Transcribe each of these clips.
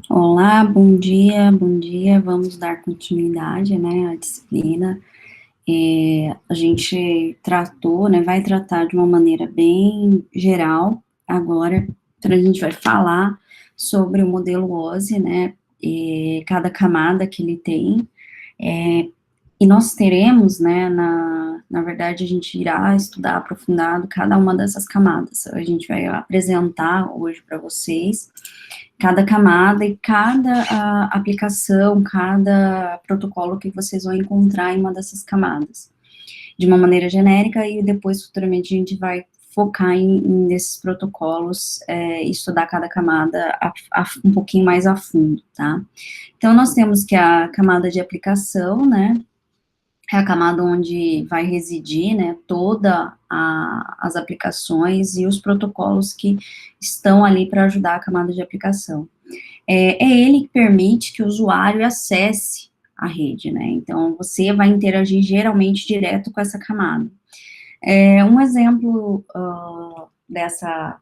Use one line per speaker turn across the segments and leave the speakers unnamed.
Olá, bom dia, bom dia. Vamos dar continuidade, né, à disciplina. A gente tratou, né, vai tratar de uma maneira bem geral agora, então a gente vai falar sobre o modelo OSI, né, cada camada que ele tem, é, e nós teremos, né, na verdade, a gente irá estudar aprofundado cada uma dessas camadas. A gente vai apresentar hoje para vocês cada camada e cada aplicação, cada protocolo que vocês vão encontrar em uma dessas camadas, de uma maneira genérica, e depois, futuramente, a gente vai focar nesses protocolos, estudar cada camada um pouquinho mais a fundo, tá? Então, nós temos que a camada de aplicação, né, é a camada onde vai residir, né, as aplicações e os protocolos que estão ali para ajudar a camada de aplicação. É ele que permite que o usuário acesse a rede, né, então você vai interagir geralmente direto com essa camada. Um exemplo dessa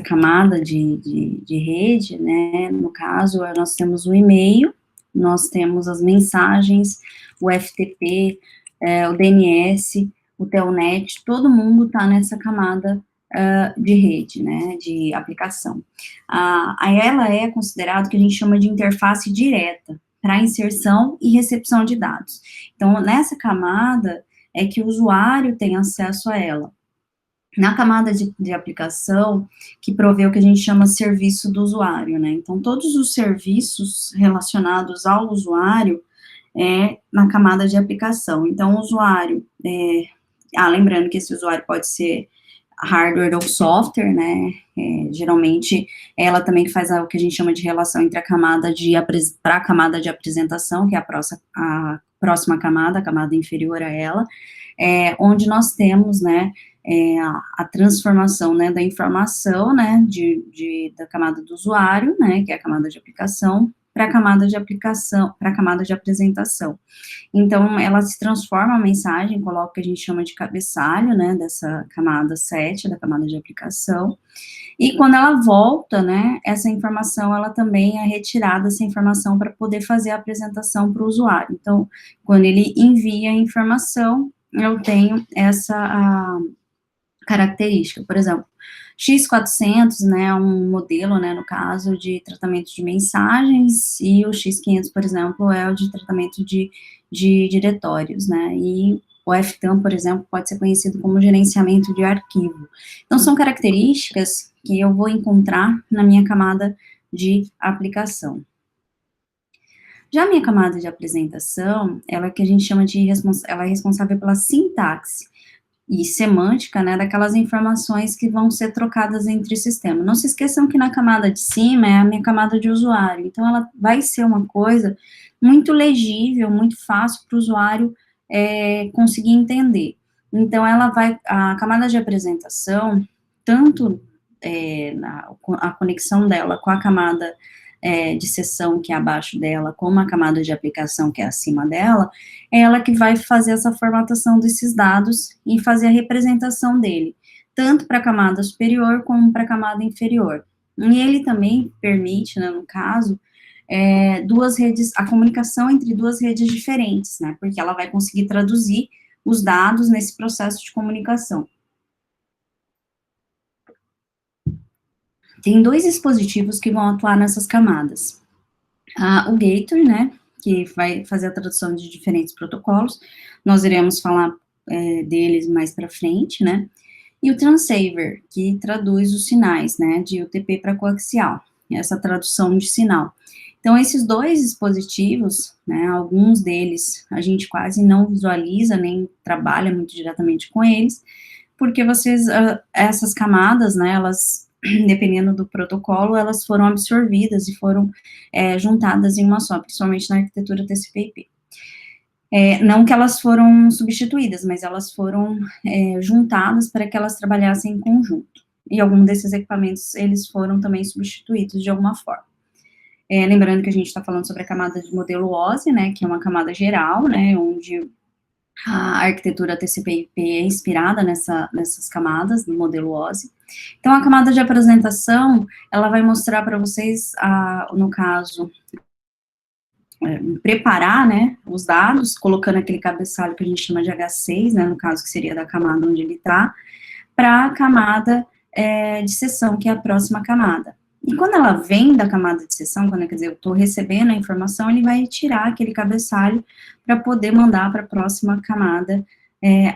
camada de rede, né, no caso, nós temos o e-mail, nós temos as mensagens, o FTP, o DNS, o Telnet, todo mundo está nessa camada de rede, né, de aplicação. Ela é considerado que a gente chama de interface direta para inserção e recepção de dados. Então, nessa camada é que o usuário tem acesso a ela. Na camada de aplicação, que provê o que a gente chama serviço do usuário, né? Então, todos os serviços relacionados ao usuário na camada de aplicação. Então, o usuário, lembrando que esse usuário pode ser hardware ou software, né, geralmente ela também faz o que a gente chama de relação entre a camada para a camada de apresentação, que é a próxima camada, a camada inferior a ela, onde nós temos, né, a transformação, né, da informação, né, da camada do usuário, né, que é a camada de aplicação, para a camada de aplicação, para a camada de apresentação. Então, ela se transforma a mensagem, coloca o que a gente chama de cabeçalho, né, dessa camada 7, da camada de aplicação, e quando ela volta, né, essa informação, ela também é retirada, essa informação, para poder fazer a apresentação para o usuário. Então, quando ele envia a informação, eu tenho essa característica. Por exemplo, X400, né, é um modelo, né, no caso, de tratamento de mensagens, e o X500, por exemplo, é o de tratamento de diretórios, né, e o FTAM, por exemplo, pode ser conhecido como gerenciamento de arquivo. Então, são características que eu vou encontrar na minha camada de aplicação. Já a minha camada de apresentação, ela é que a gente chama ela é responsável pela sintaxe e semântica, né, daquelas informações que vão ser trocadas entre o sistema. Não se esqueçam que na camada de cima é a minha camada de usuário, então ela vai ser uma coisa muito legível, muito fácil para o usuário conseguir entender. Então, a camada de apresentação, tanto a conexão dela com a camada de sessão, que é abaixo dela, como a camada de aplicação, que é acima dela, é ela que vai fazer essa formatação desses dados e fazer a representação dele, tanto para a camada superior como para a camada inferior. E ele também permite, né, no caso, duas redes, a comunicação entre duas redes diferentes, né, porque ela vai conseguir traduzir os dados nesse processo de comunicação. Tem dois dispositivos que vão atuar nessas camadas. O Gator, né, que vai fazer a tradução de diferentes protocolos, nós iremos falar deles mais para frente, né, e o Transaver, que traduz os sinais, né, de UTP para coaxial, essa tradução de sinal. Então, esses dois dispositivos, né, alguns deles a gente quase não visualiza, nem trabalha muito diretamente com eles, porque essas camadas, né, elas, dependendo do protocolo, elas foram absorvidas e foram juntadas em uma só, principalmente na arquitetura TCP/IP. Não que elas foram substituídas, mas elas foram juntadas para que elas trabalhassem em conjunto. E alguns desses equipamentos, eles foram também substituídos de alguma forma. Lembrando que a gente está falando sobre a camada de modelo OSI, né, que é uma camada geral, né, onde a arquitetura TCP/IP é inspirada nessas camadas do modelo OSI. Então, a camada de apresentação, ela vai mostrar para vocês, no caso, preparar, né, os dados, colocando aquele cabeçalho que a gente chama de H6, né, no caso que seria da camada onde ele está, para a camada de sessão, que é a próxima camada. E quando ela vem da camada de sessão, quando, quer dizer, eu estou recebendo a informação, ele vai tirar aquele cabeçalho para poder mandar para a próxima camada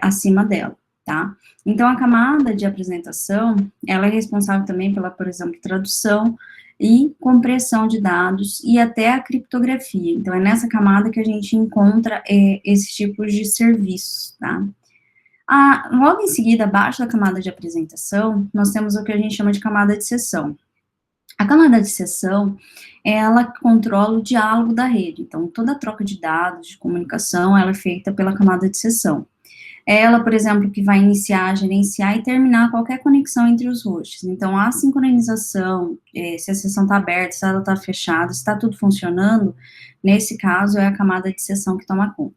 acima dela, tá? Então, a camada de apresentação, ela é responsável também pela, por exemplo, tradução e compressão de dados e até a criptografia. Então, é nessa camada que a gente encontra esses tipos de serviços, tá? Logo em seguida, abaixo da camada de apresentação, nós temos o que a gente chama de camada de sessão. A camada de sessão, ela controla o diálogo da rede. Então, toda a troca de dados, de comunicação, ela é feita pela camada de sessão. É ela, por exemplo, que vai iniciar, gerenciar e terminar qualquer conexão entre os hosts. Então, a sincronização, se a sessão está aberta, se ela está fechada, se está tudo funcionando, nesse caso, é a camada de sessão que toma conta.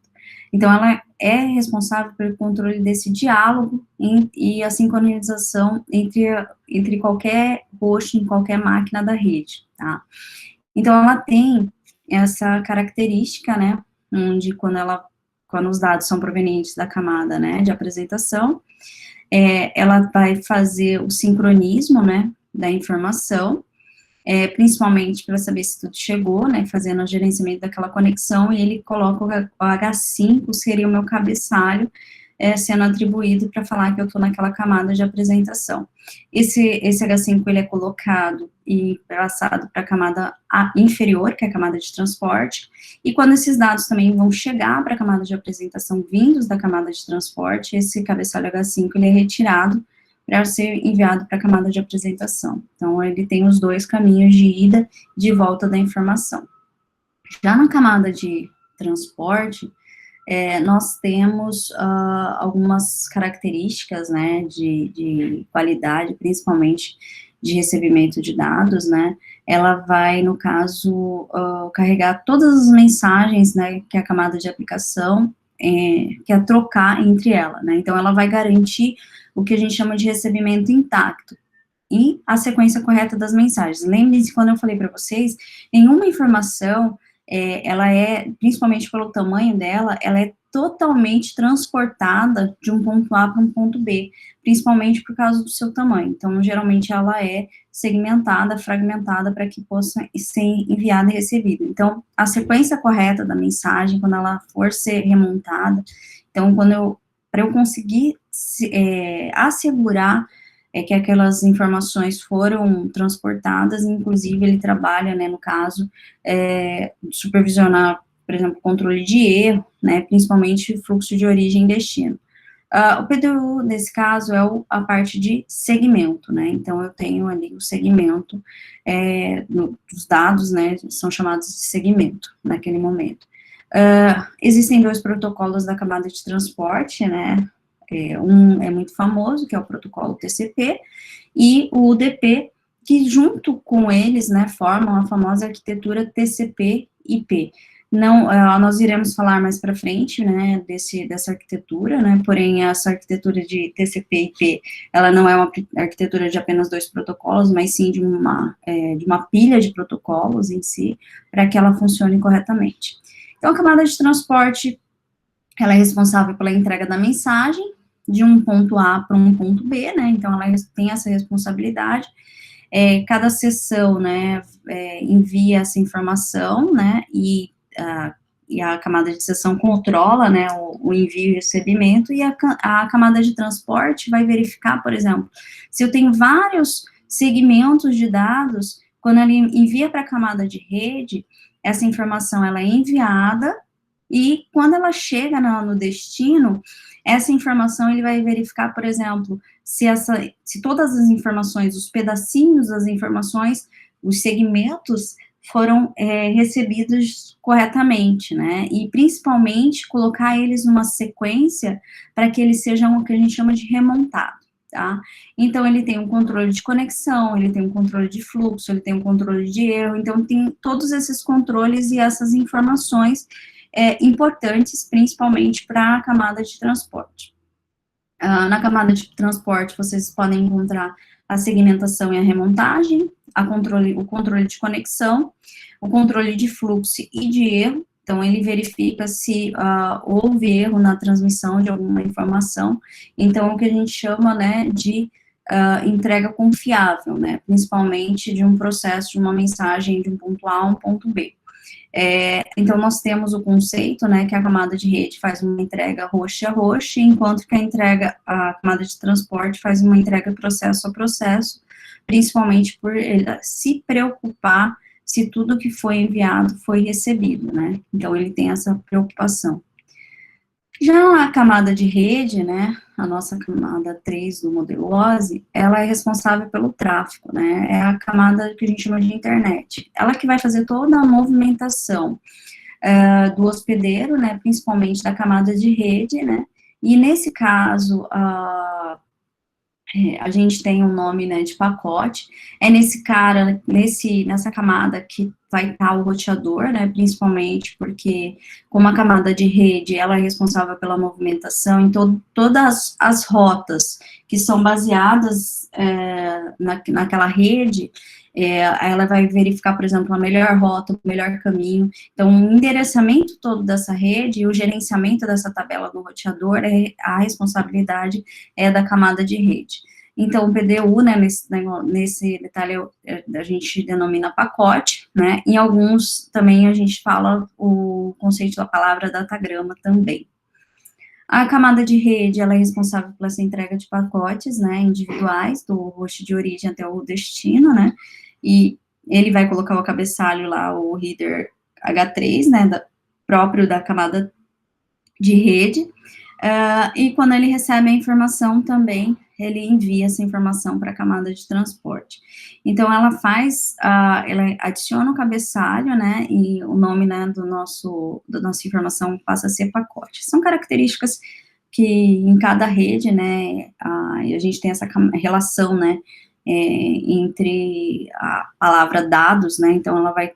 Então, ela é responsável pelo controle desse diálogo e a sincronização entre qualquer host em qualquer máquina da rede, tá? Então, ela tem essa característica, né, onde quando os dados são provenientes da camada, né, de apresentação, ela vai fazer o sincronismo, né, da informação, principalmente para saber se tudo chegou, né, fazendo o gerenciamento daquela conexão, e ele coloca o H5, seria o meu cabeçalho, sendo atribuído para falar que eu estou naquela camada de apresentação. Esse H5, ele é colocado e passado para a camada inferior, que é a camada de transporte, e quando esses dados também vão chegar para a camada de apresentação vindos da camada de transporte, esse cabeçalho H5, ele é retirado para ser enviado para a camada de apresentação. Então, ele tem os dois caminhos de ida e de volta da informação. Já na camada de transporte, nós temos algumas características, né, de qualidade, principalmente de recebimento de dados, né, ela vai, no caso, carregar todas as mensagens, né, que a camada de aplicação quer trocar entre ela, né, então ela vai garantir o que a gente chama de recebimento intacto, e a sequência correta das mensagens. Lembrem-se, quando eu falei para vocês, nenhuma informação, ela principalmente pelo tamanho dela, ela é totalmente transportada de um ponto A para um ponto B, principalmente por causa do seu tamanho. Então, geralmente, ela é segmentada, fragmentada, para que possa ser enviada e recebida. Então, a sequência correta da mensagem, quando ela for ser remontada, então, para eu conseguir assegurar que aquelas informações foram transportadas, inclusive ele trabalha, né, no caso, supervisionar, por exemplo, controle de erro, né, principalmente fluxo de origem e destino. O PDU, nesse caso, é a parte de segmento, né, então eu tenho ali o segmento, os dados, né, são chamados de segmento, naquele momento. Existem dois protocolos da camada de transporte, né, um é muito famoso, que é o protocolo TCP, e o UDP, que junto com eles, né, formam a famosa arquitetura TCP/IP. Não, nós iremos falar mais para frente, né, dessa arquitetura, né, porém essa arquitetura de TCP/IP, ela não é uma arquitetura de apenas dois protocolos, mas sim de uma pilha de protocolos em si, para que ela funcione corretamente. Então, a camada de transporte, ela é responsável pela entrega da mensagem de um ponto A para um ponto B, né, então ela tem essa responsabilidade. Cada sessão, né, envia essa informação, né, e a camada de sessão controla, né, o envio e recebimento, e a camada de transporte vai verificar, por exemplo, se eu tenho vários segmentos de dados, quando ele envia para a camada de rede, essa informação ela é enviada, e quando ela chega no destino, essa informação ele vai verificar, por exemplo, se todas as informações, os pedacinhos das informações, os segmentos foram recebidos corretamente, né, e principalmente colocar eles numa sequência para que eles sejam o que a gente chama de remontado, tá? Então, ele tem um controle de conexão, ele tem um controle de fluxo, ele tem um controle de erro, então tem todos esses controles e essas informações importantes, principalmente para a camada de transporte. Na camada de transporte, vocês podem encontrar a segmentação e a remontagem, o controle de conexão, o controle de fluxo e de erro. Então, ele verifica se houve erro na transmissão de alguma informação. Então, o que a gente chama, né, de entrega confiável, né, principalmente de um processo, de uma mensagem de um ponto A a um ponto B. Então, nós temos o conceito, né, que a camada de rede faz uma entrega host a host, enquanto que a camada de transporte faz uma entrega processo a processo, principalmente por ele se preocupar se tudo que foi enviado foi recebido, né, então ele tem essa preocupação. Já a camada de rede, né, a nossa camada 3 do modelo OSI, ela é responsável pelo tráfego, né, é a camada que a gente chama de internet. Ela que vai fazer toda a movimentação do hospedeiro, né, principalmente da camada de rede, né, e nesse caso, a gente tem um nome, né, de pacote, nessa camada que vai estar o roteador, né, principalmente porque, como a camada de rede, ela é responsável pela movimentação, então todas as rotas que são baseadas naquela rede, ela vai verificar, por exemplo, a melhor rota, o melhor caminho, então o endereçamento todo dessa rede e o gerenciamento dessa tabela do roteador, a responsabilidade é da camada de rede. Então, o PDU, né, nesse detalhe, a gente denomina pacote, né, em alguns também a gente fala o conceito da palavra datagrama também. A camada de rede, ela é responsável por essa entrega de pacotes, né, individuais, do host de origem até o destino, né, e ele vai colocar o cabeçalho lá, o header H3, né, próprio da camada de rede, e quando ele recebe a informação também, ele envia essa informação para a camada de transporte. Então, ela ela adiciona o cabeçalho, né, e o nome, né, da nossa informação passa a ser pacote. São características que em cada rede, né, a gente tem essa relação, né, entre a palavra dados, né, então ela vai,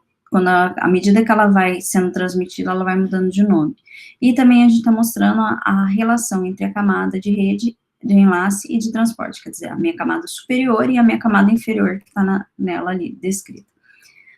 à medida que ela vai sendo transmitida, ela vai mudando de nome. E também a gente está mostrando a relação entre a camada de rede, de enlace e de transporte, quer dizer, a minha camada superior e a minha camada inferior, que está nela ali, descrita.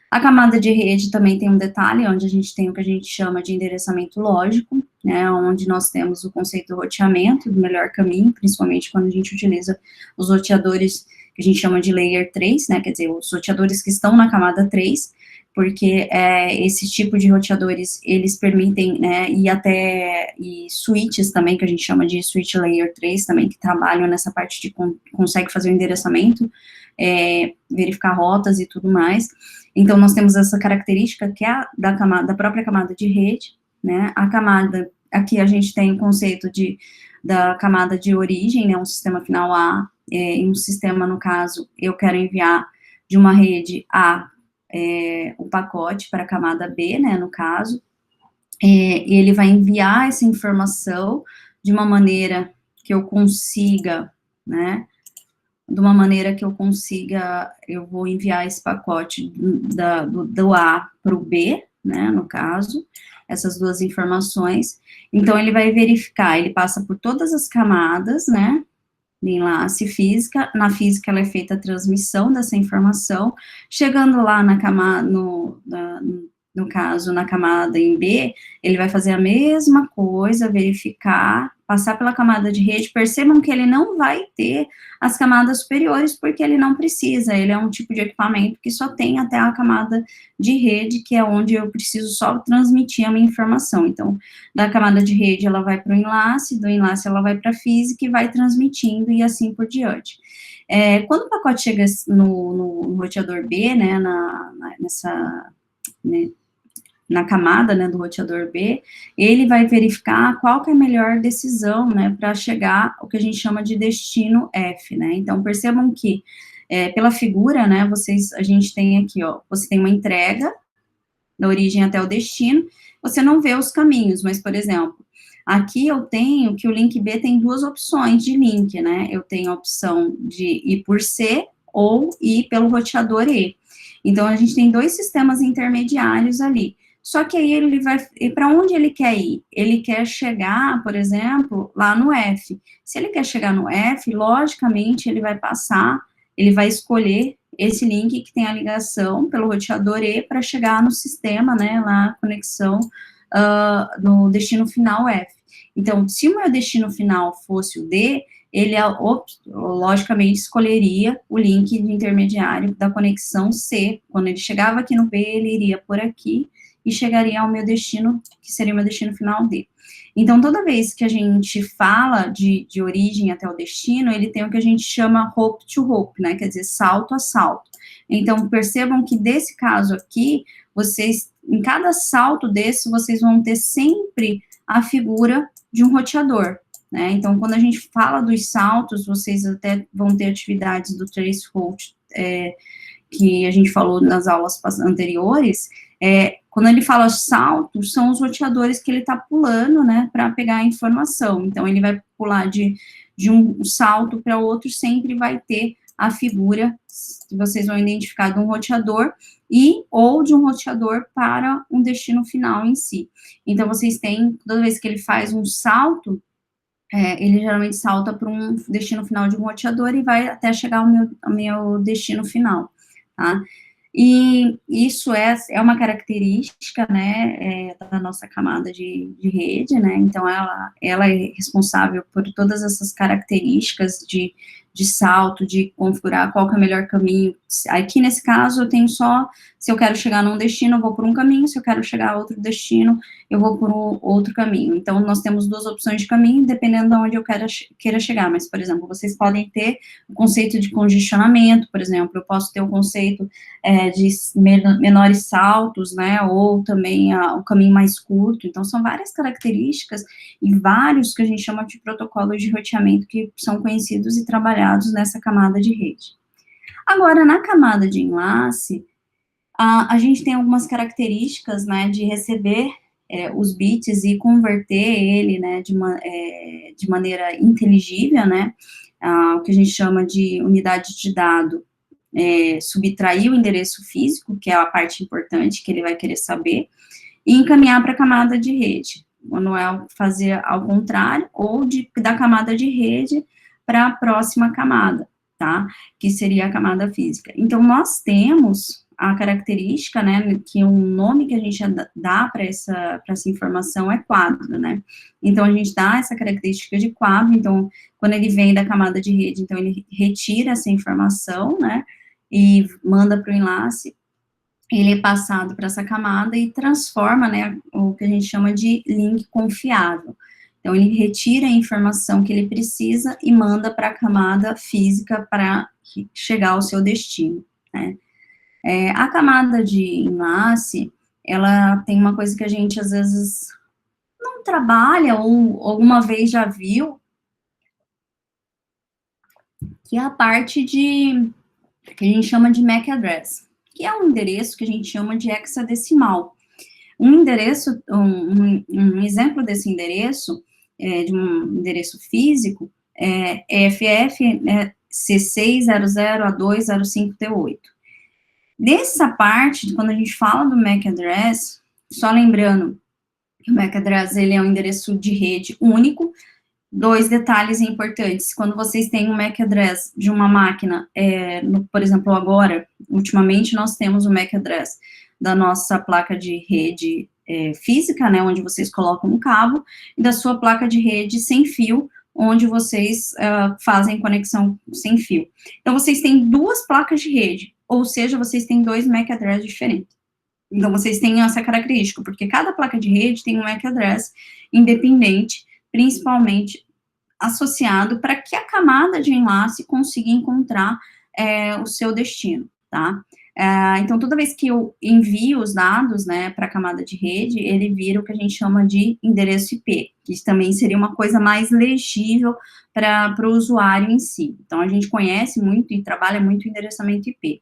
A camada de rede também tem um detalhe, onde a gente tem o que a gente chama de endereçamento lógico, né, onde nós temos o conceito do roteamento, do melhor caminho, principalmente quando a gente utiliza os roteadores que a gente chama de layer 3, né, quer dizer, os roteadores que estão na camada 3, porque esse tipo de roteadores, eles permitem, né, e switches também, que a gente chama de switch layer 3 também, que trabalham nessa parte de consegue fazer o endereçamento, verificar rotas e tudo mais. Então, nós temos essa característica que é da própria camada de rede, né, aqui a gente tem o conceito da camada de origem, né, um sistema final A, e um sistema, no caso, eu quero enviar de uma rede A, o pacote para a camada B, né, no caso, e ele vai enviar essa informação de uma maneira que eu consiga, né, eu vou enviar esse pacote do A para o B, né, no caso, essas duas informações, então ele vai verificar, ele passa por todas as camadas, né, de enlace física, na física ela é feita a transmissão dessa informação, chegando lá na camada, no caso, na camada em B, ele vai fazer a mesma coisa, verificar, passar pela camada de rede, percebam que ele não vai ter as camadas superiores, porque ele não precisa, ele é um tipo de equipamento que só tem até a camada de rede, que é onde eu preciso só transmitir a minha informação. Então, da camada de rede, ela vai para o enlace, do enlace ela vai para a física e vai transmitindo, e assim por diante. Quando o pacote chega no roteador B, né, na camada, né, do roteador B, ele vai verificar qual que é a melhor decisão, né, para chegar ao que a gente chama de destino F, né, então percebam que, pela figura, né, a gente tem aqui, ó, você tem uma entrega, da origem até o destino, você não vê os caminhos, mas, por exemplo, aqui eu tenho que o link B tem duas opções de link, né, eu tenho a opção de ir por C, ou ir pelo roteador E, então a gente tem dois sistemas intermediários ali, só que aí ele vai, para onde ele quer ir? Ele quer chegar, por exemplo, lá no F. Se ele quer chegar no F, logicamente, ele vai passar ele vai escolher esse link que tem a ligação pelo roteador E para chegar no sistema, né, lá, a conexão no destino final F. Então, se o meu destino final fosse o D, ele, logicamente, escolheria o link de intermediário da conexão C. Quando ele chegava aqui no B, ele iria por aqui e chegaria ao meu destino, que seria o meu destino final D. Então, toda vez que a gente fala de origem até o destino, ele tem o que a gente chama hope to hope, né, quer dizer, salto a salto. Então, percebam que desse caso aqui, vocês, em cada salto desse, vocês vão ter sempre a figura de um roteador, né? Então, quando a gente fala dos saltos, vocês até vão ter atividades do Trace Route, que a gente falou nas aulas anteriores, quando ele fala saltos, são os roteadores que ele está pulando, né, para pegar a informação. Então, ele vai pular de um salto para outro, sempre vai ter a figura que vocês vão identificar de um roteador ou de um roteador para um destino final em si. Então, vocês têm, toda vez que ele faz um salto, ele geralmente salta para um destino final de um roteador e vai até chegar ao meu destino final, tá? E isso é uma característica, né, da nossa camada de rede, né, então ela é responsável por todas essas características de salto, de configurar qual que é o melhor caminho. Aqui, nesse caso, eu tenho só, se eu quero chegar num destino, eu vou por um caminho, se eu quero chegar a outro destino, eu vou por outro caminho. Então, nós temos duas opções de caminho, dependendo de onde eu queira chegar, mas, por exemplo, vocês podem ter o conceito de congestionamento, por exemplo, eu posso ter o conceito de menores saltos, né, ou também o caminho mais curto. Então, são várias características e vários que a gente chama de protocolos de roteamento que são conhecidos e trabalhados nessa camada de rede. Agora, na camada de enlace, a gente tem algumas características, né, de receber os bits e converter ele, né, de maneira inteligível, né, o que a gente chama de unidade de dado, subtrair o endereço físico, que é a parte importante que ele vai querer saber, e encaminhar para a camada de rede. Quando é fazer ao contrário, ou da camada de rede para a próxima camada, tá? Que seria a camada física. Então, nós temos a característica, né, que um nome que a gente dá para essa informação é quadro, né? Então, a gente dá essa característica de quadro, então, quando ele vem da camada de rede, então, ele retira essa informação, né, e manda para o enlace, ele é passado para essa camada e transforma, né, o que a gente chama de link confiável. Então, ele retira a informação que ele precisa e manda para a camada física para chegar ao seu destino, né. A camada de enlace, ela tem uma coisa que a gente, às vezes, não trabalha ou alguma vez já viu, que é a parte que a gente chama de MAC address, que é um endereço que a gente chama de hexadecimal. Um endereço, um exemplo desse endereço, de um endereço físico, é FF, né, C600A205T8. Nessa parte, quando a gente fala do MAC address, só lembrando que o MAC address, ele é um endereço de rede único. Dois detalhes importantes: quando vocês têm um MAC address de uma máquina, por exemplo, agora, ultimamente, nós temos o MAC address da nossa placa de rede física, né, onde vocês colocam um cabo, e da sua placa de rede sem fio, onde vocês fazem conexão sem fio. Então, vocês têm duas placas de rede, ou seja, vocês têm dois MAC address diferentes. Então, vocês têm essa característica, porque cada placa de rede tem um MAC address independente, principalmente associado para que a camada de enlace consiga encontrar o seu destino, tá? Então, toda vez que eu envio os dados, né, para a camada de rede, ele vira o que a gente chama de endereço IP, que também seria uma coisa mais legível para o usuário em si. Então, a gente conhece muito e trabalha muito o endereçamento IP.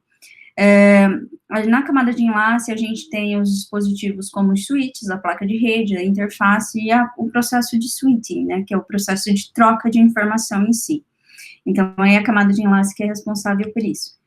Na camada de enlace, a gente tem os dispositivos como os switches, a placa de rede, a interface e o processo de switching, né, que é o processo de troca de informação em si. Então, é a camada de enlace que é responsável por isso.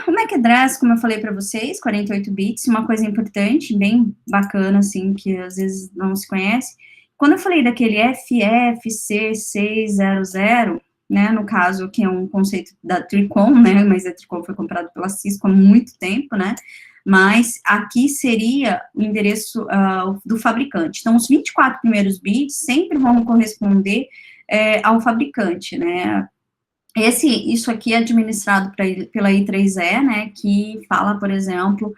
O MAC address, como eu falei para vocês, 48 bits, uma coisa importante, bem bacana, assim, que às vezes não se conhece. Quando eu falei daquele FFC600, né, no caso, que é um conceito da Tricom, né, mas a Tricom foi comprada pela Cisco há muito tempo, né, mas aqui seria o endereço do fabricante. Então, os 24 primeiros bits sempre vão corresponder ao fabricante, né. Isso aqui é administrado pela I3E, né, que fala, por exemplo,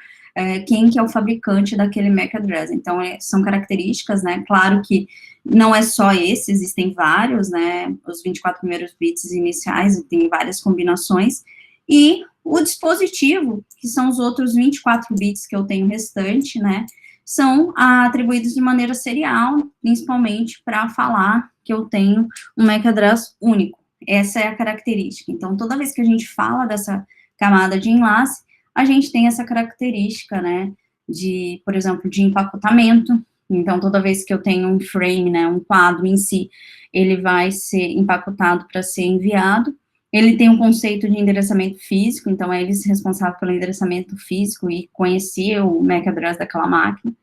quem que é o fabricante daquele MAC address. Então, são características, né, claro que não é só esse, existem vários, né, os 24 primeiros bits iniciais, tem várias combinações, e o dispositivo, que são os outros 24 bits que eu tenho restante, né, são atribuídos de maneira serial, principalmente para falar que eu tenho um MAC address único. Essa é a característica. Então, toda vez que a gente fala dessa camada de enlace, a gente tem essa característica, né, de, por exemplo, de empacotamento. Então, toda vez que eu tenho um frame, né, um quadro em si, ele vai ser empacotado para ser enviado. Ele tem um conceito de endereçamento físico, então é ele responsável pelo endereçamento físico e conhecer o MAC address daquela máquina.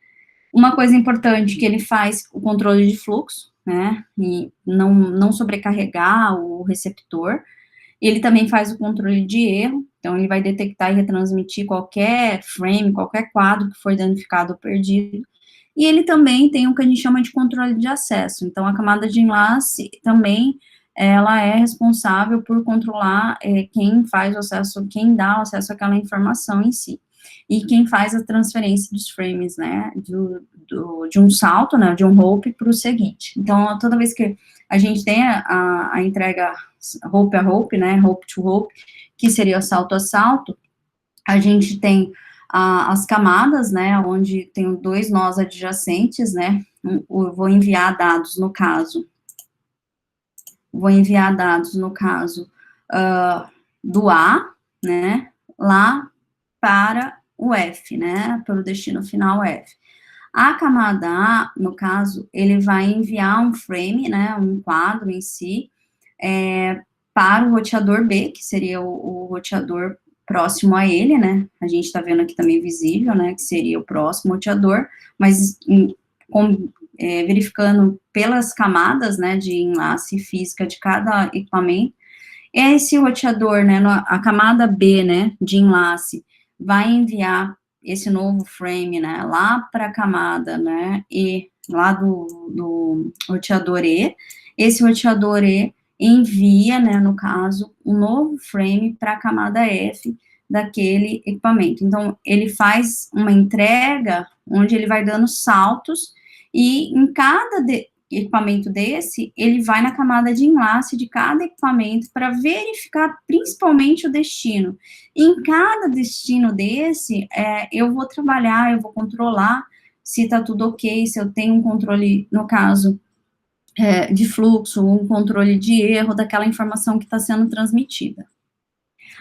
Uma coisa importante que ele faz o controle de fluxo, né, e não sobrecarregar o receptor. Ele também faz o controle de erro, então ele vai detectar e retransmitir qualquer frame, qualquer quadro que foi danificado ou perdido. E ele também tem o que a gente chama de controle de acesso. Então, a camada de enlace também, ela é responsável por controlar quem faz o acesso, quem dá o acesso àquela informação em si. E quem faz a transferência dos frames, né, de um salto, né, de um hope para o seguinte. Então, toda vez que a gente tem a entrega hope a hope, né, hope to hope, que seria salto a salto, a gente tem as camadas, né, onde tem dois nós adjacentes, né, eu vou enviar dados, no caso, do A, né, lá para o F, né, para o destino final F. A camada A, no caso, ele vai enviar um frame, né, um quadro em si, para o roteador B, que seria o roteador próximo a ele, né, a gente está vendo aqui também visível, né, que seria o próximo roteador, mas verificando pelas camadas, né, de enlace física de cada equipamento, esse roteador, né, a camada B, né, de enlace, vai enviar esse novo frame, né, lá para a camada, né, E, lá do roteador E, esse roteador E envia, né, no caso, um novo frame para a camada F daquele equipamento. Então, ele faz uma entrega onde ele vai dando saltos e em cada equipamento desse, ele vai na camada de enlace de cada equipamento para verificar principalmente o destino. E em cada destino desse, eu vou trabalhar, eu vou controlar se está tudo ok, se eu tenho um controle, no caso, de fluxo, um controle de erro daquela informação que está sendo transmitida.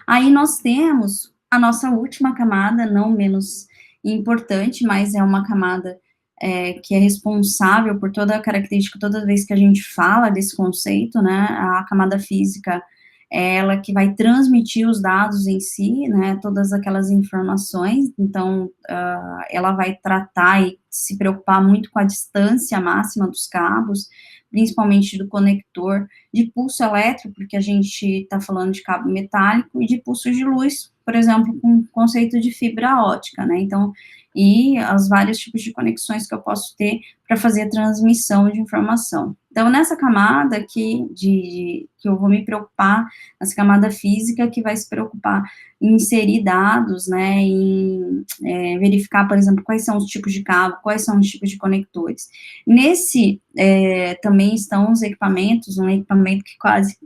Aí nós temos a nossa última camada, não menos importante, mas é uma camada que é responsável por toda a característica, toda vez que a gente fala desse conceito, né, a camada física é ela que vai transmitir os dados em si, né, todas aquelas informações, então, ela vai tratar e se preocupar muito com a distância máxima dos cabos, principalmente do conector, de pulso elétrico, porque a gente está falando de cabo metálico, e de pulso de luz, por exemplo, com o conceito de fibra ótica, né, então, e os vários tipos de conexões que eu posso ter para fazer a transmissão de informação. Então, nessa camada aqui, que eu vou me preocupar, nessa camada física, que vai se preocupar em inserir dados, né, em verificar, por exemplo, quais são os tipos de cabo, quais são os tipos de conectores. Nesse, também estão os equipamentos, um equipamento que quase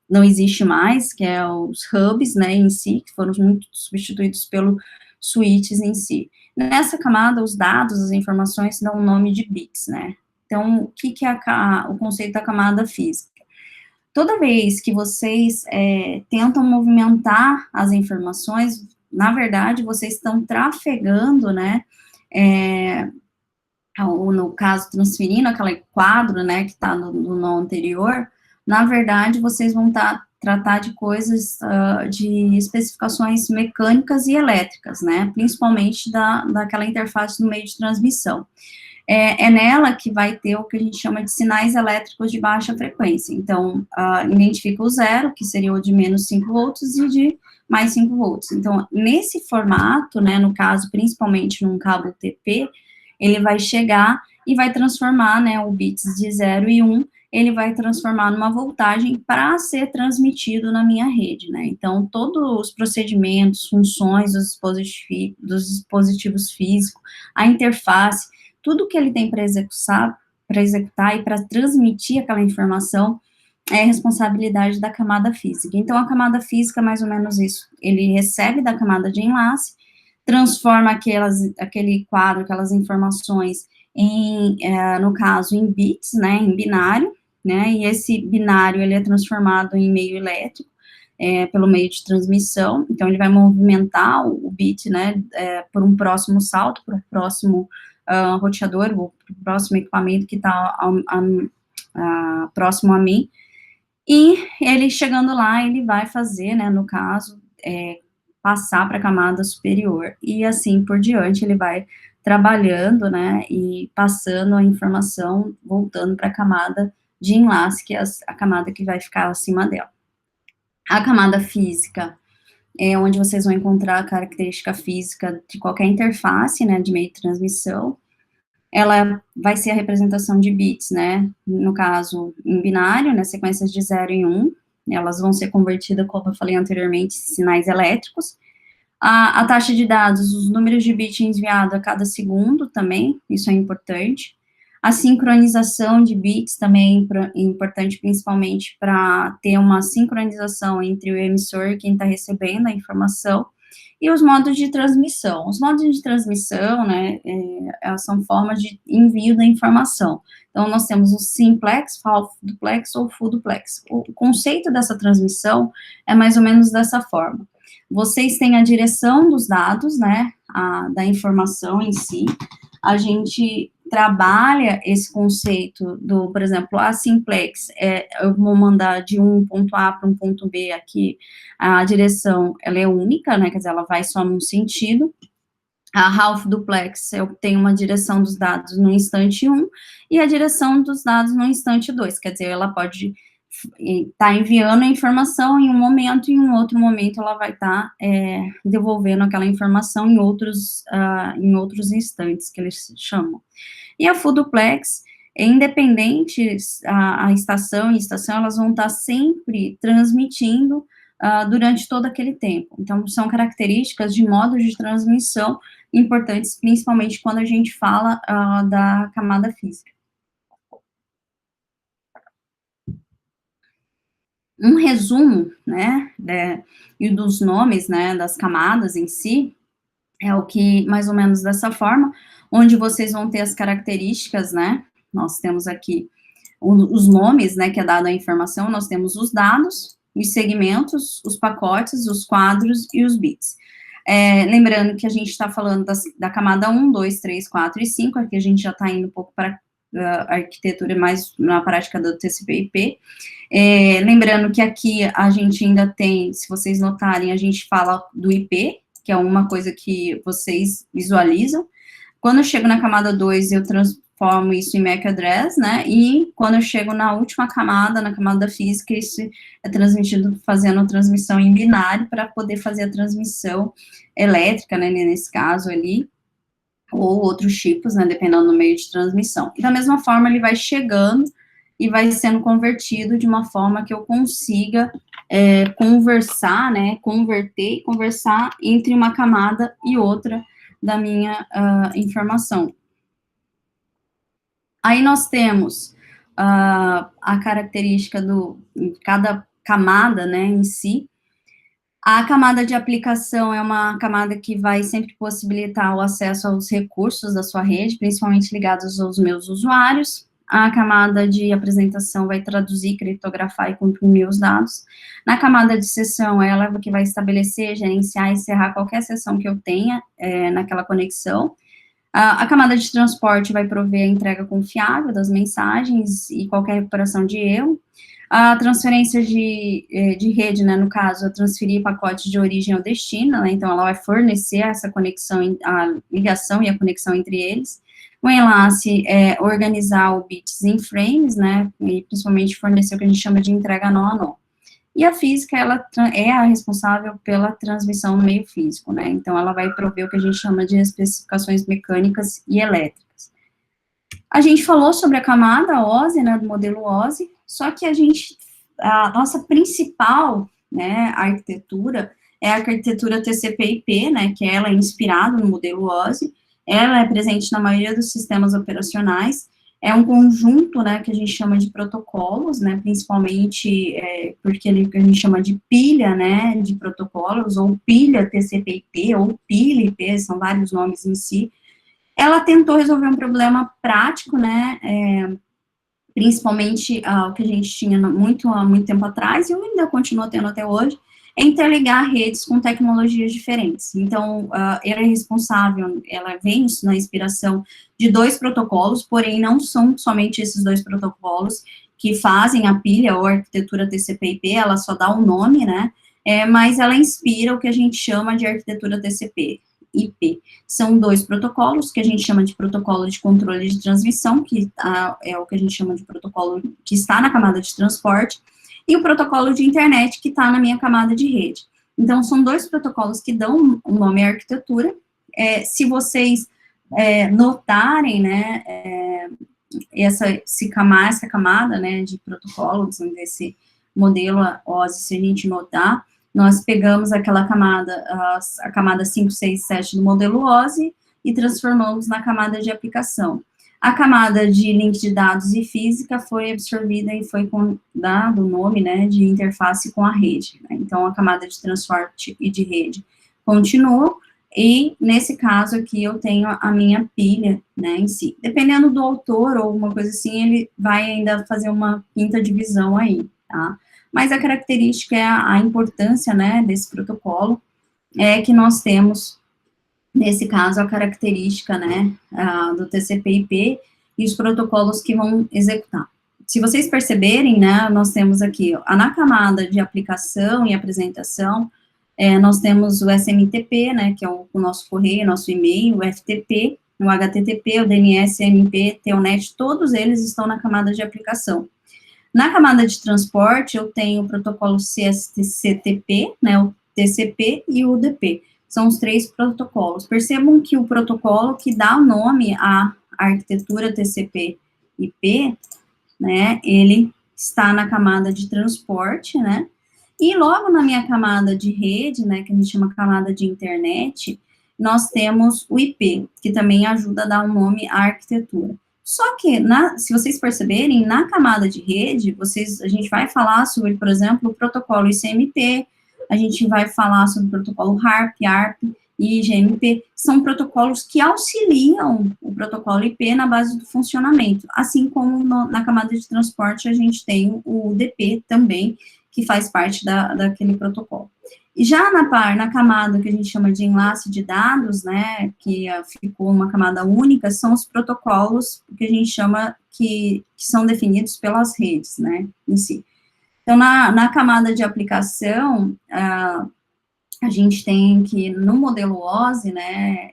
não existe mais, que é os hubs, né, em si, que foram muito substituídos pelo switches em si. Nessa camada, os dados, as informações dão o nome de bits, né? Então, o que é o conceito da camada física? Toda vez que vocês tentam movimentar as informações, na verdade, vocês estão trafegando, né, ou no caso, transferindo aquele quadro, né, que está no nó anterior, na verdade, vocês vão tratar de coisas, de especificações mecânicas e elétricas, né, principalmente daquela interface no meio de transmissão. é nela que vai ter o que a gente chama de sinais elétricos de baixa frequência. Então, identifica o zero, que seria o de menos 5 volts, e de mais 5 volts. Então, nesse formato, né, no caso, principalmente num cabo TP, ele vai chegar e vai transformar, né, o bits de 0 e 1, ele vai transformar numa voltagem para ser transmitido na minha rede, né? Então, todos os procedimentos, funções dos dispositivos físicos, a interface, tudo que ele tem para executar e para transmitir aquela informação é responsabilidade da camada física. Então, a camada física, mais ou menos isso, ele recebe da camada de enlace, transforma aquele quadro, aquelas informações no caso, em bits, né, em binário, né, e esse binário, ele é transformado em meio elétrico, pelo meio de transmissão, então ele vai movimentar o bit, né, por um próximo salto, para o próximo roteador, ou para o próximo equipamento que está próximo a mim, e ele chegando lá, ele vai fazer, né, no caso, passar para a camada superior, e assim por diante, ele vai trabalhando, né, e passando a informação, voltando para a camada de enlace, que é a camada que vai ficar acima dela. A camada física é onde vocês vão encontrar a característica física de qualquer interface, né, de meio de transmissão. Ela vai ser a representação de bits, né, no caso, em binário, né, sequências de 0 e 1, elas vão ser convertidas, como eu falei anteriormente, em sinais elétricos. A taxa de dados, os números de bits enviados a cada segundo também, isso é importante. A sincronização de bits também é importante, principalmente para ter uma sincronização entre o emissor e quem está recebendo a informação. E os modos de transmissão. Os modos de transmissão, né, são formas de envio da informação. Então, nós temos o simplex, half duplex ou full duplex. O conceito dessa transmissão é mais ou menos dessa forma. Vocês têm a direção dos dados, né, da informação em si. A gente trabalha esse conceito do, por exemplo, a simplex, eu vou mandar de um ponto A para um ponto B aqui, a direção, ela é única, né, quer dizer, ela vai só num sentido. A half duplex, eu tenho uma direção dos dados no instante 1, e a direção dos dados no instante 2, quer dizer, ela pode estar enviando a informação em um momento, e em um outro momento ela vai estar devolvendo aquela informação em outros instantes, que eles chamam. E a full duplex, independente a estação e estação, elas vão estar sempre transmitindo durante todo aquele tempo. Então, são características de modos de transmissão importantes, principalmente quando a gente fala da camada física. Um resumo, né, e dos nomes, né, das camadas em si, é o que, mais ou menos dessa forma, onde vocês vão ter as características, né, nós temos aqui os nomes, né, que é dado a informação, nós temos os dados, os segmentos, os pacotes, os quadros e os bits. Lembrando que a gente está falando da camada 1, 2, 3, 4 e 5, aqui a gente já está indo um pouco para a arquitetura mais na prática do TCP/IP. Lembrando que aqui a gente ainda tem, se vocês notarem, a gente fala do IP, que é uma coisa que vocês visualizam. Quando eu chego na camada 2, eu transformo isso em MAC address, né, e quando eu chego na última camada, na camada física, isso é transmitido fazendo transmissão em binário para poder fazer a transmissão elétrica, né, nesse caso ali, ou outros tipos, né, dependendo do meio de transmissão. E da mesma forma, ele vai chegando e vai sendo convertido de uma forma que eu consiga conversar, né, converter e conversar entre uma camada e outra da minha informação. Aí nós temos a característica de cada camada, né, em si. A camada de aplicação é uma camada que vai sempre possibilitar o acesso aos recursos da sua rede, principalmente ligados aos meus usuários. A camada de apresentação vai traduzir, criptografar e comprimir os dados. Na camada de sessão, ela é que vai estabelecer, gerenciar e encerrar qualquer sessão que eu tenha naquela conexão. A camada de transporte vai prover a entrega confiável das mensagens e qualquer recuperação de erro. A transferência de rede, né, no caso, é transferir pacote de origem ao destino, né, então ela vai fornecer essa conexão, a ligação e a conexão entre eles. O enlace é organizar o bits em frames, né, e principalmente fornecer o que a gente chama de entrega nó a nó. E a física, ela é a responsável pela transmissão no meio físico, né, então ela vai prover o que a gente chama de especificações mecânicas e elétricas. A gente falou sobre a camada OSI, né, do modelo OSI, só que a nossa principal, né, arquitetura é a arquitetura TCP/IP, né, que ela é inspirada no modelo OSI, ela é presente na maioria dos sistemas operacionais, é um conjunto, né, que a gente chama de protocolos, né, principalmente porque a gente chama de pilha, né, de protocolos, ou pilha TCP/IP, ou pilha IP, são vários nomes em si. Ela tentou resolver um problema prático, né, principalmente o que a gente tinha há muito tempo atrás, e ainda continua tendo até hoje, é interligar redes com tecnologias diferentes. Então, ela é responsável, ela vem na inspiração de 2 protocolos, porém não são somente esses 2 protocolos que fazem a pilha ou a arquitetura TCP/IP, ela só dá o nome, né, mas ela inspira o que a gente chama de arquitetura TCP/IP. São 2 protocolos, que a gente chama de protocolo de controle de transmissão, que é o que a gente chama de protocolo que está na camada de transporte, e o protocolo de internet, que está na minha camada de rede. Então, são 2 protocolos que dão o nome à arquitetura. Se vocês notarem, né, essa camada, né, de protocolos, desse modelo OSI, se a gente notar, nós pegamos aquela camada, a camada 5, 6, 7 do modelo OSI e transformamos na camada de aplicação. A camada de link de dados e física foi absorvida e foi dado o nome, né, de interface com a rede. Né? Então, a camada de transporte e de rede continua, e nesse caso aqui eu tenho a minha pilha, né, em si. Dependendo do autor ou alguma coisa assim, ele vai ainda fazer uma quinta divisão aí, tá? Mas a característica é a importância, né, desse protocolo, é que nós temos, nesse caso, a característica, né, do TCP/IP e os protocolos que vão executar. Se vocês perceberem, né, nós temos aqui, na camada de aplicação e apresentação, nós temos o SMTP, né, que é o nosso correio, nosso e-mail, o FTP, o HTTP, o DNS, MP, Telnet, todos eles estão na camada de aplicação. Na camada de transporte, eu tenho o protocolo CSTP, né, o TCP e o UDP. São os 3 protocolos. Percebam que o protocolo que dá o nome à arquitetura TCP/IP, né, ele está na camada de transporte, né, e logo na minha camada de rede, né, que a gente chama camada de internet, nós temos o IP, que também ajuda a dar um nome à arquitetura. Só que, se vocês perceberem, na camada de rede, a gente vai falar sobre, por exemplo, o protocolo ICMP, a gente vai falar sobre o protocolo HARP, ARP e IGMP, são protocolos que auxiliam o protocolo IP na base do funcionamento, assim como na camada de transporte a gente tem o UDP também, que faz parte daquele protocolo. E já na camada que a gente chama de enlace de dados, né, que ficou uma camada única, são os protocolos que a gente chama que são definidos pelas redes, né, em si. Então, na camada de aplicação, a gente tem que, no modelo OSI, né,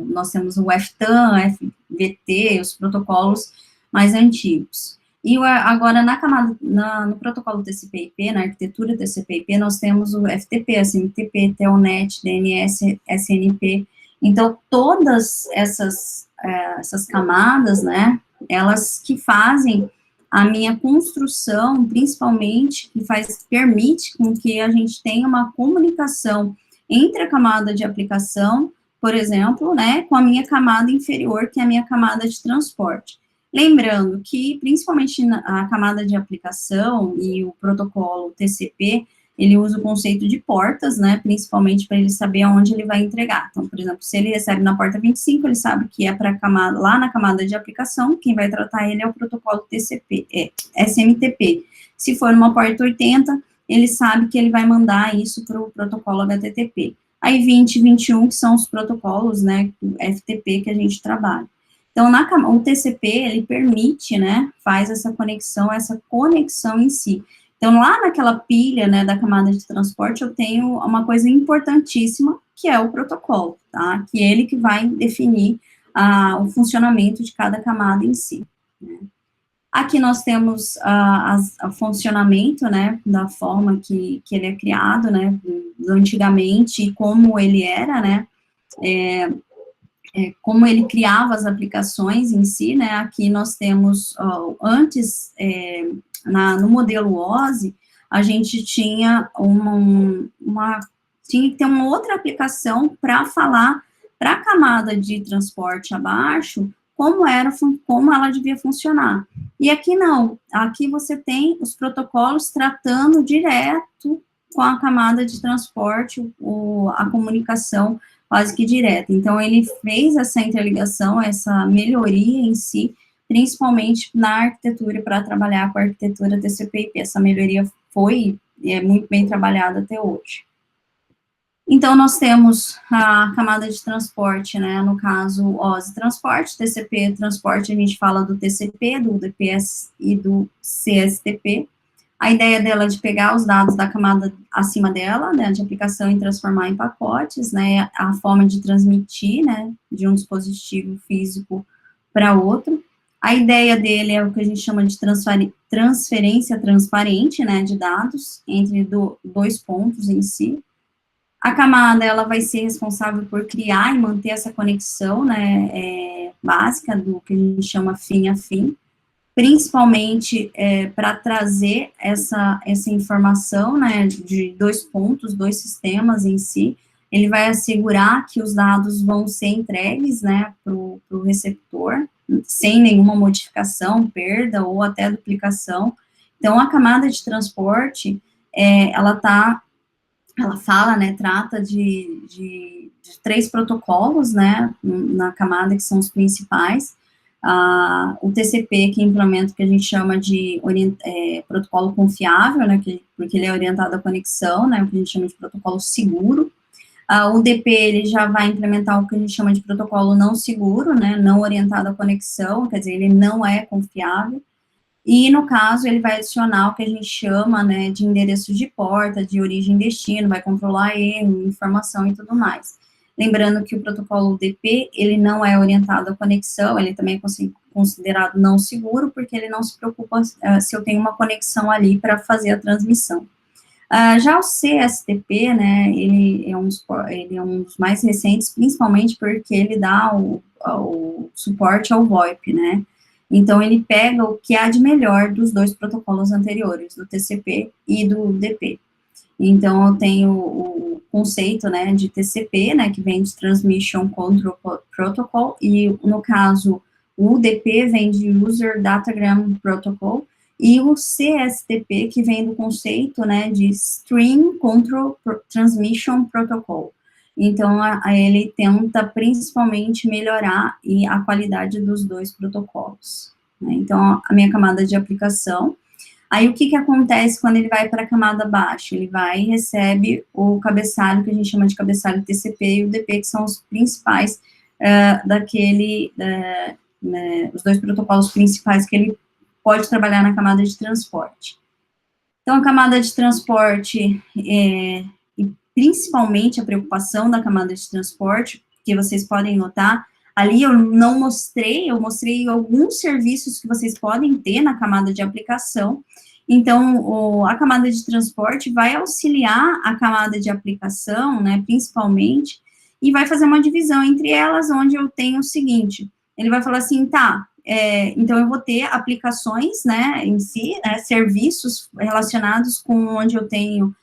nós temos o FTAM, FVT, os protocolos mais antigos. E agora, no protocolo TCP/IP, na arquitetura TCP/IP, nós temos o FTP, SMTP, Telnet, DNS, SNP. Então, todas essas camadas, né, elas que fazem a minha construção, principalmente, que permite com que a gente tenha uma comunicação entre a camada de aplicação, por exemplo, né, com a minha camada inferior, que é a minha camada de transporte. Lembrando que, principalmente a camada de aplicação e o protocolo TCP, ele usa o conceito de portas, né, principalmente para ele saber aonde ele vai entregar. Então, por exemplo, se ele recebe na porta 25, ele sabe que é para lá na camada de aplicação, quem vai tratar ele é o protocolo TCP, SMTP. Se for numa porta 80, ele sabe que ele vai mandar isso para o protocolo HTTP. Aí 20 e 21, que são os protocolos, né, FTP que a gente trabalha. Então, o TCP, ele permite, né, faz essa conexão em si. Então, lá naquela pilha, né, da camada de transporte, eu tenho uma coisa importantíssima, que é o protocolo, tá? Que é ele que vai definir o funcionamento de cada camada em si, né? Aqui nós temos o funcionamento, né, da forma que ele é criado, né, antigamente, e como ele era, né, como ele criava as aplicações em si, né, aqui nós temos, antes, no modelo OSI, a gente tinha tinha que ter uma outra aplicação para falar para a camada de transporte abaixo, como ela devia funcionar. E aqui não, aqui você tem os protocolos tratando direto com a camada de transporte, a comunicação quase que direta. Então, ele fez essa interligação, essa melhoria em si, principalmente na arquitetura, para trabalhar com a arquitetura TCP/IP. Essa melhoria foi muito bem trabalhada até hoje. Então, nós temos a camada de transporte, né, no caso, OSI transporte, TCP transporte, a gente fala do TCP, do UDP e do CSTP. A ideia dela é de pegar os dados da camada acima dela, né, de aplicação e transformar em pacotes, né, a forma de transmitir, né, de um dispositivo físico para outro. A ideia dele é o que a gente chama de transferência transparente, né, de dados entre dois pontos em si. A camada, ela vai ser responsável por criar e manter essa conexão, né, básica do que a gente chama fim a fim, principalmente para trazer essa informação, né, de dois pontos, dois sistemas em si. Ele vai assegurar que os dados vão ser entregues, né, para o receptor, sem nenhuma modificação, perda ou até duplicação. Então, a camada de transporte, ela fala, né, trata de 3 protocolos, né, na camada, que são os principais. O TCP, que implementa o que a gente chama de protocolo confiável, né, porque ele é orientado à conexão, né, o que a gente chama de protocolo seguro. O DP, ele já vai implementar o que a gente chama de protocolo não seguro, né, não orientado à conexão, quer dizer, ele não é confiável. E, no caso, ele vai adicionar o que a gente chama, né, de endereço de porta, de origem e destino, vai controlar erro, informação e tudo mais. Lembrando que o protocolo UDP, ele não é orientado à conexão, ele também é considerado não seguro, porque ele não se preocupa se eu tenho uma conexão ali para fazer a transmissão. Já o CSTP, né, ele é um dos mais recentes, principalmente porque ele dá o suporte ao VoIP, né. Então, ele pega o que há de melhor dos dois protocolos anteriores, do TCP e do UDP. Então, eu tenho o conceito, né, de TCP, né, que vem de Transmission Control Protocol, e, no caso, o UDP vem de User Datagram Protocol, e o CSTP, que vem do conceito, né, de Stream Control Transmission Protocol. Então, ele tenta principalmente melhorar a qualidade dos dois protocolos, né? Então, a minha camada de aplicação. Aí, o que acontece quando ele vai para a camada baixa? Ele vai e recebe o cabeçalho, que a gente chama de cabeçalho TCP e UDP, que são os principais né, os dois protocolos principais que ele pode trabalhar na camada de transporte. Então, a camada de transporte principalmente a preocupação da camada de transporte, que vocês podem notar, ali eu não mostrei, eu mostrei alguns serviços que vocês podem ter na camada de aplicação. Então, a camada de transporte vai auxiliar a camada de aplicação, né, principalmente, e vai fazer uma divisão entre elas, onde eu tenho o seguinte, ele vai falar assim, tá, então eu vou ter aplicações, né, em si, né, serviços relacionados com onde eu tenho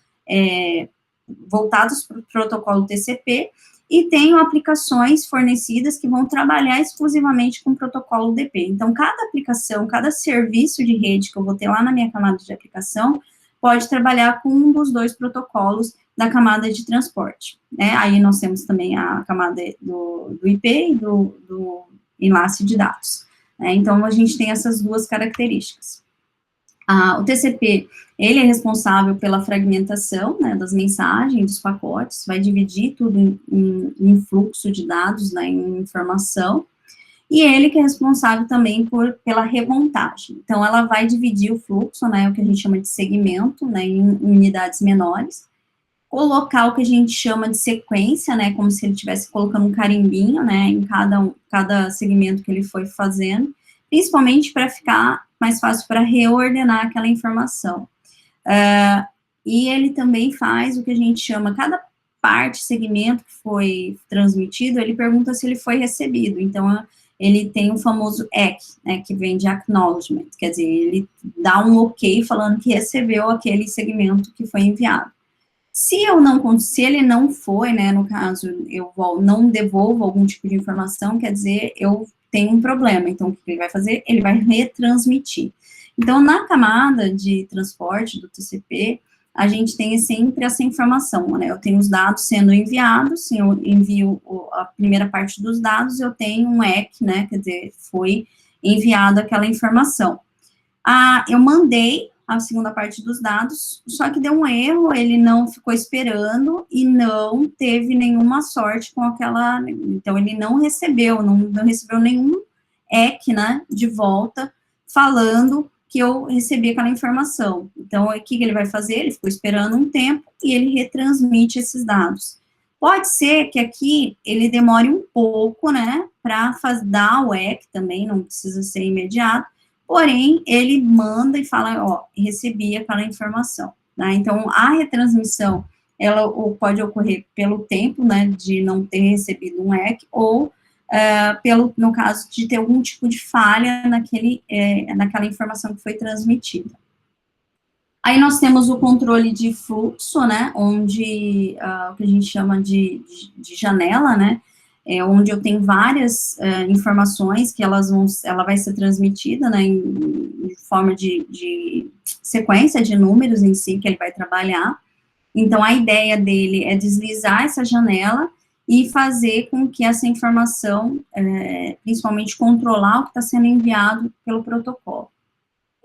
voltados para o protocolo TCP, e tenho aplicações fornecidas que vão trabalhar exclusivamente com o protocolo UDP. Então, cada aplicação, cada serviço de rede que eu vou ter lá na minha camada de aplicação, pode trabalhar com um dos dois protocolos da camada de transporte, né? Aí nós temos também a camada do IP e do enlace de dados, né? Então, a gente tem essas duas características. O TCP, ele é responsável pela fragmentação, né, das mensagens, dos pacotes, vai dividir tudo em fluxo de dados, né, em informação, e ele que é responsável também pela remontagem. Então, ela vai dividir o fluxo, né, o que a gente chama de segmento, né, em unidades menores, colocar o que a gente chama de sequência, né, como se ele estivesse colocando um carimbinho, né, em cada segmento que ele foi fazendo, principalmente para ficar mais fácil para reordenar aquela informação. E ele também faz o que a gente chama, cada parte, segmento que foi transmitido, ele pergunta se ele foi recebido. Então, ele tem o famoso ACK, né, que vem de Acknowledgement, quer dizer, ele dá um ok falando que recebeu aquele segmento que foi enviado. Se ele não foi, né, no caso, eu não devolvo algum tipo de informação, quer dizer, eu tenho um problema. Então, o que ele vai fazer? Ele vai retransmitir. Então, na camada de transporte do TCP, a gente tem sempre essa informação, né, eu tenho os dados sendo enviados, se eu envio a primeira parte dos dados, eu tenho um EC, né, quer dizer, foi enviado aquela informação. Eu mandei a segunda parte dos dados, só que deu um erro, ele não ficou esperando e não teve nenhuma sorte com aquela, então ele não recebeu nenhum EC, né, de volta, falando que eu recebi aquela informação. Então, o que ele vai fazer? Ele ficou esperando um tempo e ele retransmite esses dados. Pode ser que aqui ele demore um pouco, né, para dar o EC também, não precisa ser imediato, porém, ele manda e fala, ó, recebi aquela informação, né? Então, a retransmissão, ela pode ocorrer pelo tempo, né, de não ter recebido um EC, ou no caso de ter algum tipo de falha naquela informação que foi transmitida. Aí nós temos o controle de fluxo, né, onde, o que a gente chama de janela, né, onde eu tenho várias informações que ela vai ser transmitida, né, em forma de sequência de números em si, que ele vai trabalhar. Então, a ideia dele é deslizar essa janela e fazer com que essa informação, principalmente controlar o que está sendo enviado pelo protocolo.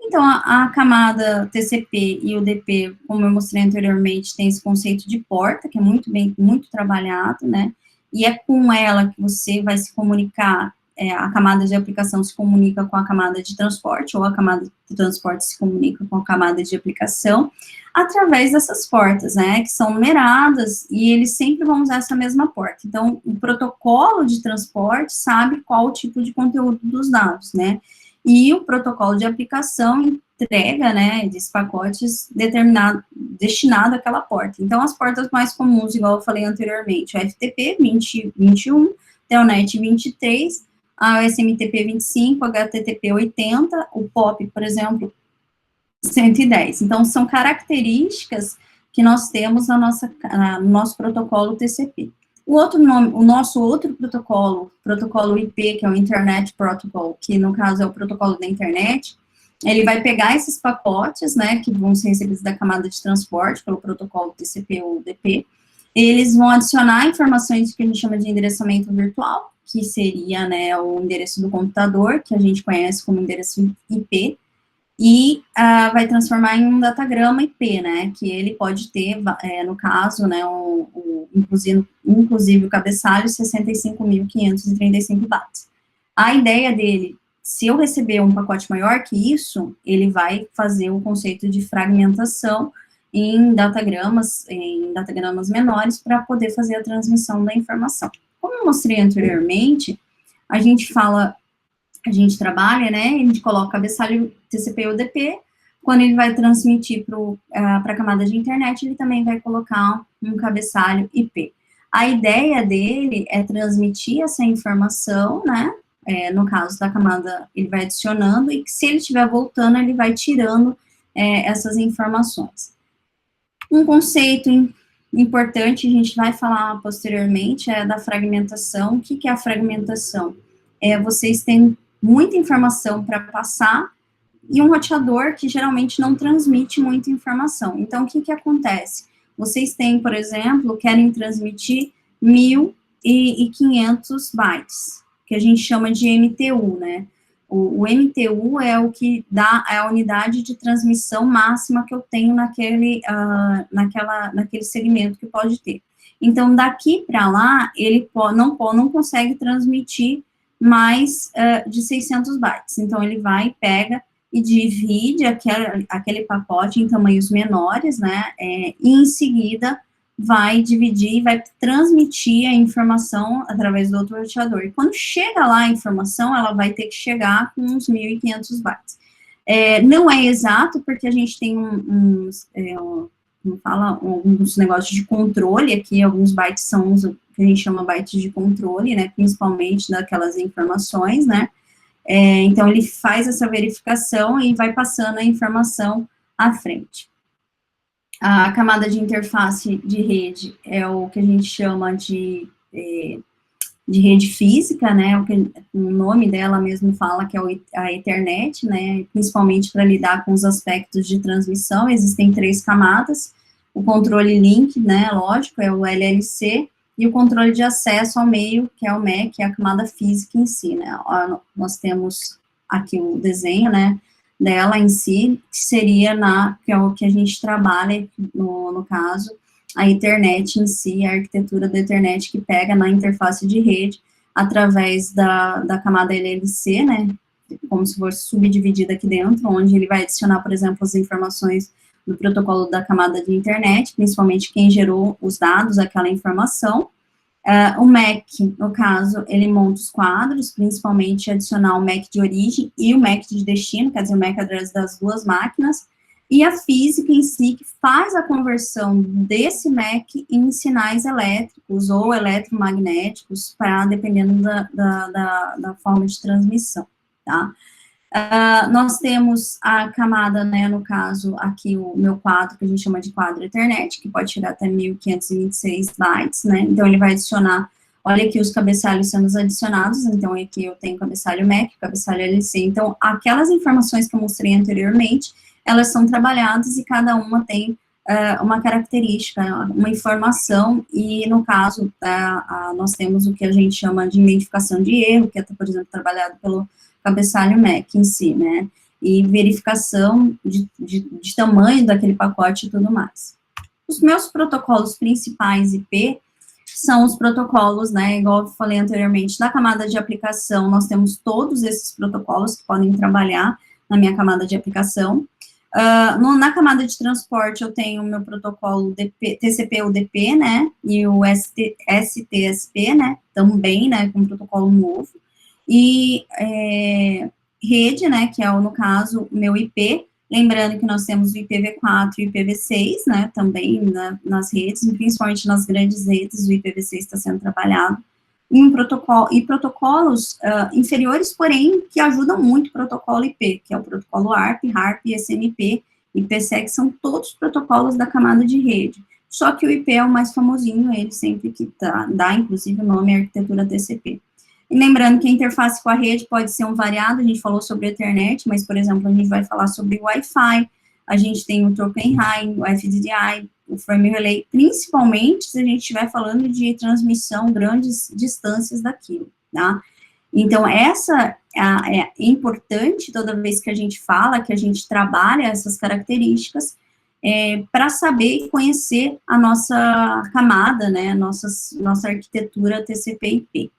Então, a camada TCP e o DP, como eu mostrei anteriormente, tem esse conceito de porta, que é muito trabalhado, né, e é com ela que você vai se comunicar, a camada de aplicação se comunica com a camada de transporte, ou a camada de transporte se comunica com a camada de aplicação, através dessas portas, né, que são numeradas, e eles sempre vão usar essa mesma porta. Então, o protocolo de transporte sabe qual o tipo de conteúdo dos dados, né, e o protocolo de aplicação entrega, né, esses pacotes destinado àquela porta. Então, as portas mais comuns, igual eu falei anteriormente, o FTP 2021, Telnet 23, a SMTP 25, HTTP 80, o POP, por exemplo, 110. Então, são características que nós temos no nosso protocolo TCP. O nosso outro protocolo IP, que é o Internet Protocol, que no caso é o protocolo da internet, ele vai pegar esses pacotes, né, que vão ser recebidos da camada de transporte pelo protocolo TCP ou UDP, eles vão adicionar informações que a gente chama de endereçamento virtual, que seria, né, o endereço do computador, que a gente conhece como endereço IP, e vai transformar em um datagrama IP, né, que ele pode ter, no caso, né, inclusive o cabeçalho 65.535 bytes. A ideia dele, se eu receber um pacote maior que isso, ele vai fazer o conceito de fragmentação em datagramas menores para poder fazer a transmissão da informação. Como eu mostrei anteriormente, a gente trabalha, né, a gente coloca cabeçalho TCP ou UDP, quando ele vai transmitir para a camada de internet, ele também vai colocar um cabeçalho IP. A ideia dele é transmitir essa informação, né, no caso da camada, ele vai adicionando, e se ele estiver voltando, ele vai tirando essas informações. Um conceito importante, a gente vai falar posteriormente, é da fragmentação. O que é a fragmentação? Vocês têm muita informação para passar, e um roteador que geralmente não transmite muita informação. Então, o que acontece? Vocês têm, por exemplo, querem transmitir 1.500 bytes, que a gente chama de MTU, né? O MTU é o que dá a unidade de transmissão máxima que eu tenho naquele segmento que pode ter. Então, daqui para lá, ele não consegue transmitir mais de 600 bytes. Então, ele vai, pega e divide aquele pacote em tamanhos menores, né, e em seguida vai dividir, vai transmitir a informação através do outro roteador. E quando chega lá a informação, ela vai ter que chegar com uns 1.500 bytes. Não é exato, porque a gente tem como fala, alguns negócios de controle aqui, alguns bytes são os que a gente chama bytes de controle, né, principalmente daquelas informações, né, então ele faz essa verificação e vai passando a informação à frente. A camada de interface de rede é o que a gente chama de rede física, né, o nome dela mesmo fala que é a Ethernet, né, principalmente para lidar com os aspectos de transmissão. Existem 3 camadas: o controle link, né, lógico, é o LLC, e o controle de acesso ao meio, que é o MAC, que é a camada física em si, né. Nós temos aqui o desenho, né, dela em si, que seria que é o que a gente trabalha, no caso, a Ethernet em si, a arquitetura da Ethernet que pega na interface de rede, através da camada LLC, né, como se fosse subdividida aqui dentro, onde ele vai adicionar, por exemplo, as informações do protocolo da camada de internet, principalmente quem gerou os dados, aquela informação. O MAC, no caso, ele monta os quadros, principalmente adicionar o MAC de origem e o MAC de destino, quer dizer, o MAC address das duas máquinas, e a física em si, que faz a conversão desse MAC em sinais elétricos ou eletromagnéticos, dependendo da forma de transmissão, tá? Nós temos a camada, né, no caso, aqui o meu quadro, que a gente chama de quadro Ethernet, que pode chegar até 1.526 bytes, né, então ele vai adicionar, olha aqui os cabeçalhos sendo adicionados, então aqui eu tenho cabeçalho MAC, cabeçalho LC, então aquelas informações que eu mostrei anteriormente, elas são trabalhadas e cada uma tem uma característica, uma informação, e no caso, nós temos o que a gente chama de identificação de erro, que é, por exemplo, trabalhado pelo cabeçalho MAC em si, né, e verificação de tamanho daquele pacote e tudo mais. Os meus protocolos principais IP são os protocolos, né, igual eu falei anteriormente, da camada de aplicação, nós temos todos esses protocolos que podem trabalhar na minha camada de aplicação. Na camada de transporte, eu tenho o meu protocolo TCP/UDP, né, e o STSP, né, também, né, com um protocolo novo. E rede, né, que é, no caso, o meu IP, lembrando que nós temos o IPv4 e o IPv6, né, também nas redes, principalmente nas grandes redes, o IPv6 está sendo trabalhado, e protocolos inferiores, porém, que ajudam muito o protocolo IP, que é o protocolo ARP, HARP, SMP, IPsec, são todos protocolos da camada de rede. Só que o IP é o mais famosinho, ele sempre que dá, inclusive, o nome à arquitetura TCP. E lembrando que a interface com a rede pode ser um variado, a gente falou sobre a Ethernet, mas, por exemplo, a gente vai falar sobre o Wi-Fi, a gente tem o Token High, o FDDI, o Frame Relay, principalmente se a gente estiver falando de transmissão grandes distâncias daquilo, tá? Então, essa é importante toda vez que a gente fala, que a gente trabalha essas características, para saber e conhecer a nossa camada, né, nossa arquitetura TCP/IP.